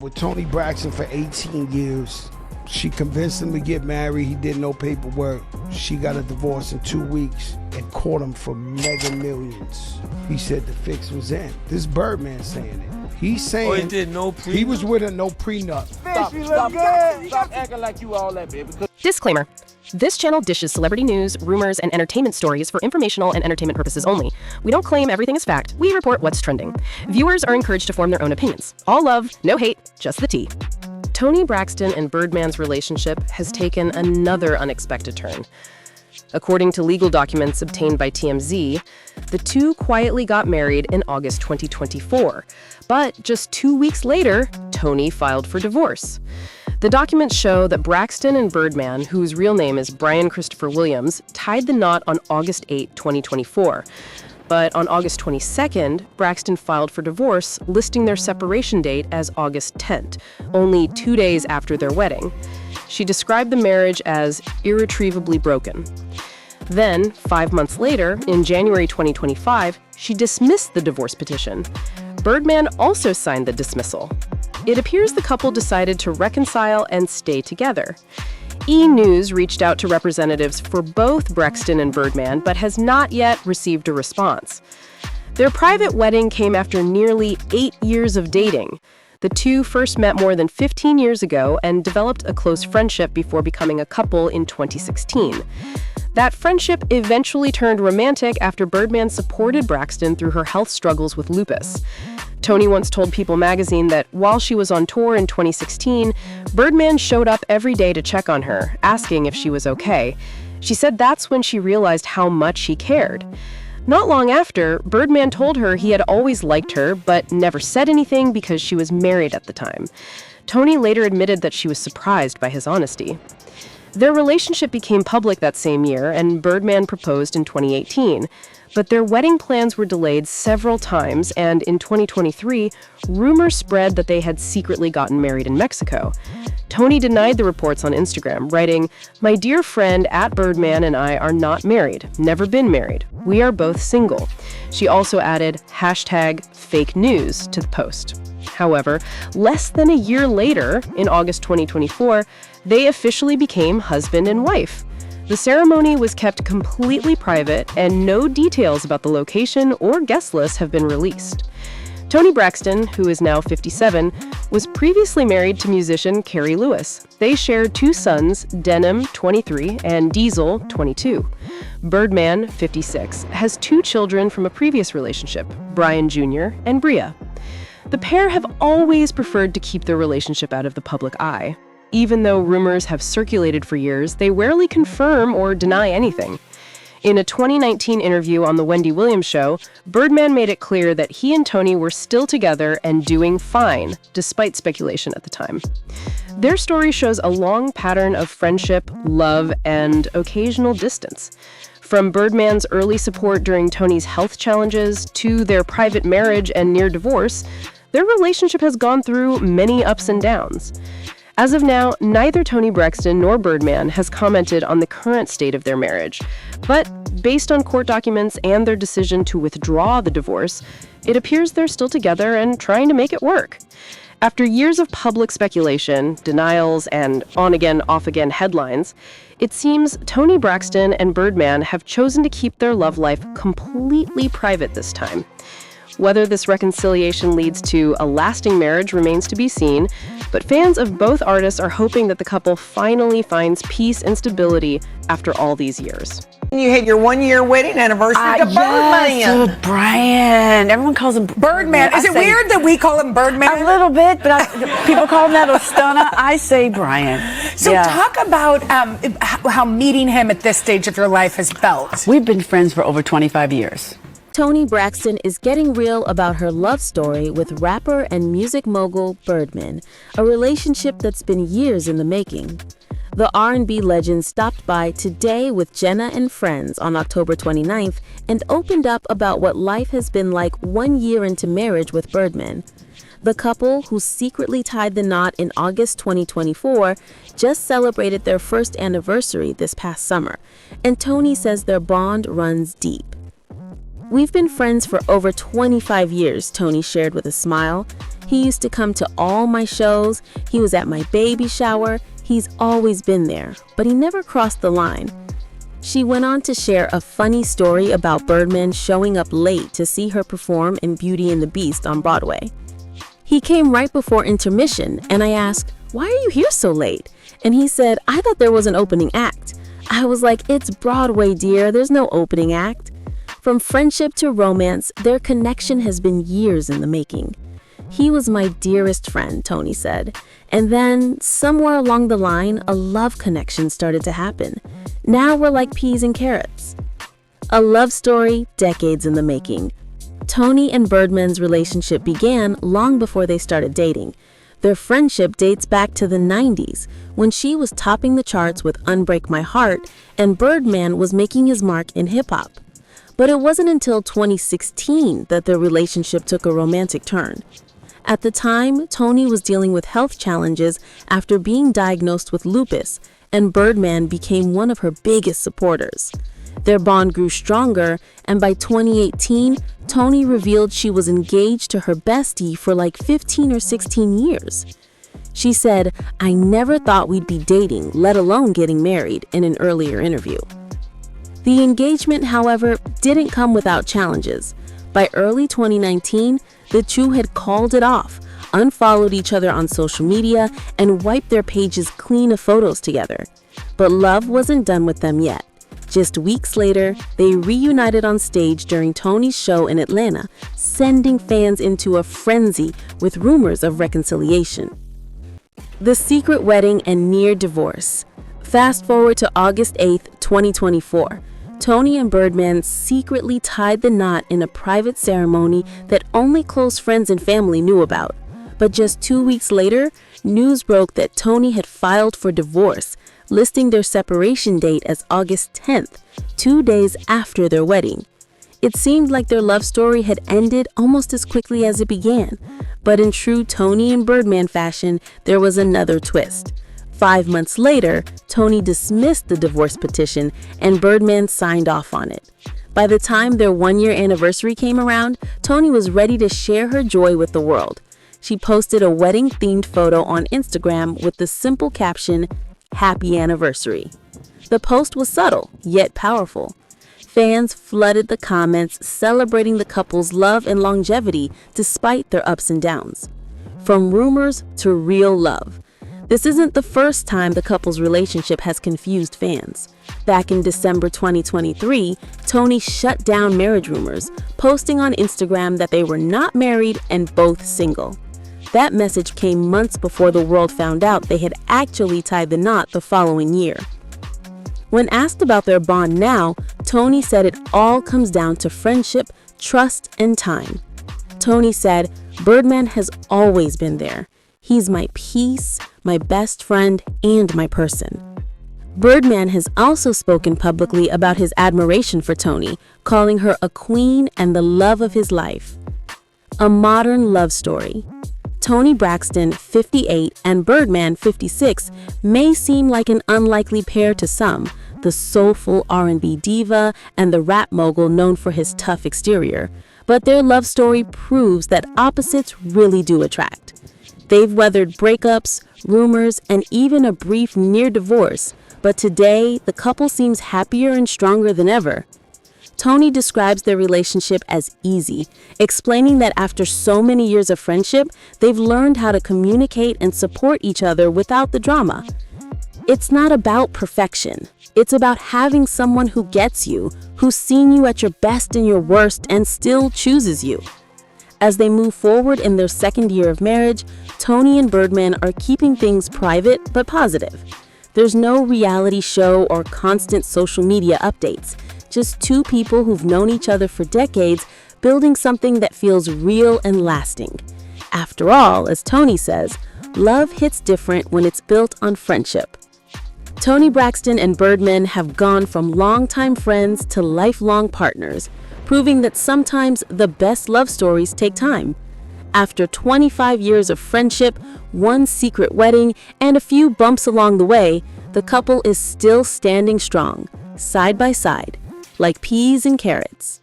With Toni Braxton for 18 years. She convinced him to get married. He did no paperwork. She got a divorce in 2 weeks and caught him for mega millions. He said the fix was in. This Birdman saying it. He's saying he did no prenup? He was with her, no prenup. Stop acting like you all that, baby. Disclaimer. This channel dishes celebrity news, rumors, and entertainment stories for informational and entertainment purposes only. We don't claim everything is fact. We report what's trending. Viewers are encouraged to form their own opinions. All love, no hate, just the tea. Toni Braxton and Birdman's relationship has taken another unexpected turn. According to legal documents obtained by TMZ, the two quietly got married in August 2024. But just 2 weeks later, Toni filed for divorce. The documents show that Braxton and Birdman, whose real name is Brian Christopher Williams, tied the knot on August 8, 2024. But on August 22nd, Braxton filed for divorce, listing their separation date as August 10th, only 2 days after their wedding. She described the marriage as irretrievably broken. Then, 5 months later, in January 2025, she dismissed the divorce petition. Birdman also signed the dismissal. It appears the couple decided to reconcile and stay together. E! News reached out to representatives for both Braxton and Birdman, but has not yet received a response. Their private wedding came after nearly 8 years of dating. The two first met more than 15 years ago and developed a close friendship before becoming a couple in 2016. That friendship eventually turned romantic after Birdman supported Braxton through her health struggles with lupus. Toni once told People magazine that while she was on tour in 2016, Birdman showed up every day to check on her, asking if she was okay. She said that's when she realized how much he cared. Not long after, Birdman told her he had always liked her, but never said anything because she was married at the time. Toni later admitted that she was surprised by his honesty. Their relationship became public that same year, and Birdman proposed in 2018. But their wedding plans were delayed several times, and in 2023, rumors spread that they had secretly gotten married in Mexico. Toni denied the reports on Instagram, writing, "My dear friend @Birdman and I are not married, never been married. We are both single." She also added #fake news to the post. However, less than a year later, in August 2024, they officially became husband and wife. The ceremony was kept completely private, and no details about the location or guest list have been released. Toni Braxton, who is now 57, was previously married to musician Carrie Lewis. They shared 2 sons, Denim, 23, and Diesel, 22. Birdman, 56, has 2 children from a previous relationship, Brian Jr. and Bria. The pair have always preferred to keep their relationship out of the public eye. Even though rumors have circulated for years, they rarely confirm or deny anything. In a 2019 interview on The Wendy Williams Show, Birdman made it clear that he and Toni were still together and doing fine, despite speculation at the time. Their story shows a long pattern of friendship, love, and occasional distance. From Birdman's early support during Toni's health challenges to their private marriage and near divorce, their relationship has gone through many ups and downs. As of now, neither Toni Braxton nor Birdman has commented on the current state of their marriage. But based on court documents and their decision to withdraw the divorce, it appears they're still together and trying to make it work. After years of public speculation, denials, and on-again, off-again headlines, it seems Toni Braxton and Birdman have chosen to keep their love life completely private this time. Whether this reconciliation leads to a lasting marriage remains to be seen, but fans of both artists are hoping that the couple finally finds peace and stability after all these years. You had your 1-year wedding anniversary to Birdman. Yes, Brian. Everyone calls him Birdman. Is it weird that we call him Birdman? A little bit, but people call him that Ostana. I say Brian. So talk about how meeting him at this stage of your life has felt. We've been friends for over 25 years. Toni Braxton is getting real about her love story with rapper and music mogul Birdman, a relationship that's been years in the making. The R&B legend stopped by Today with Jenna and Friends on October 29th and opened up about what life has been like 1 year into marriage with Birdman. The couple, who secretly tied the knot in August 2024, just celebrated their first anniversary this past summer, and Toni says their bond runs deep. "We've been friends for over 25 years, Toni shared with a smile. He used to come to all my shows. He was at my baby shower. He's always been there, but he never crossed the line. She went on to share a funny story about Birdman showing up late to see her perform in Beauty and the Beast on Broadway. He came right before intermission, and I asked, "Why are you here so late?" And he said, "I thought there was an opening act." I was like, "It's Broadway, dear. There's no opening act." From friendship to romance, their connection has been years in the making. "He was my dearest friend," Toni said. And then, somewhere along the line, a love connection started to happen. Now we're like peas and carrots. A love story, decades in the making. Toni and Birdman's relationship began long before they started dating. Their friendship dates back to the 90s, when she was topping the charts with Unbreak My Heart, and Birdman was making his mark in hip-hop. But it wasn't until 2016 that their relationship took a romantic turn. At the time, Toni was dealing with health challenges after being diagnosed with lupus, and Birdman became one of her biggest supporters. Their bond grew stronger, and by 2018, Toni revealed she was engaged to her bestie for like 15 or 16 years. She said, "I never thought we'd be dating, let alone getting married," in an earlier interview. The engagement, however, didn't come without challenges. By early 2019, the two had called it off, unfollowed each other on social media, and wiped their pages clean of photos together. But love wasn't done with them yet. Just weeks later, they reunited on stage during Toni's show in Atlanta, sending fans into a frenzy with rumors of reconciliation. The secret wedding and near divorce. Fast forward to August 8th, 2024. Toni and Birdman secretly tied the knot in a private ceremony that only close friends and family knew about. But just 2 weeks later, news broke that Toni had filed for divorce, listing their separation date as August 10th, 2 days after their wedding. It seemed like their love story had ended almost as quickly as it began, but in true Toni and Birdman fashion, there was another twist. 5 months later, Toni dismissed the divorce petition and Birdman signed off on it. By the time their one-year anniversary came around, Toni was ready to share her joy with the world. She posted a wedding-themed photo on Instagram with the simple caption, "Happy Anniversary." The post was subtle, yet powerful. Fans flooded the comments celebrating the couple's love and longevity despite their ups and downs. From rumors to real love. This isn't the first time the couple's relationship has confused fans. Back in December 2023, Toni shut down marriage rumors, posting on Instagram that they were not married and both single. That message came months before the world found out they had actually tied the knot the following year. When asked about their bond now, Toni said it all comes down to friendship, trust, and time. Toni said, "Birdman has always been there. He's my peace, my best friend, and my person." Birdman has also spoken publicly about his admiration for Toni, calling her a queen and the love of his life. A modern love story. Toni Braxton, 58, and Birdman, 56, may seem like an unlikely pair to some, the soulful R&B diva and the rap mogul known for his tough exterior, but their love story proves that opposites really do attract. They've weathered breakups, rumors, and even a brief near divorce, but today the couple seems happier and stronger than ever. Toni describes their relationship as easy, explaining that after so many years of friendship, they've learned how to communicate and support each other without the drama. It's not about perfection. It's about having someone who gets you, who's seen you at your best and your worst, and still chooses you. As they move forward in their second year of marriage, Toni and Birdman are keeping things private but positive. There's no reality show or constant social media updates. Just two people who've known each other for decades, building something that feels real and lasting. After all, as Toni says, love hits different when it's built on friendship. Toni Braxton and Birdman have gone from longtime friends to lifelong partners, proving that sometimes the best love stories take time. After 25 years of friendship, one secret wedding, and a few bumps along the way, the couple is still standing strong, side by side, like peas and carrots.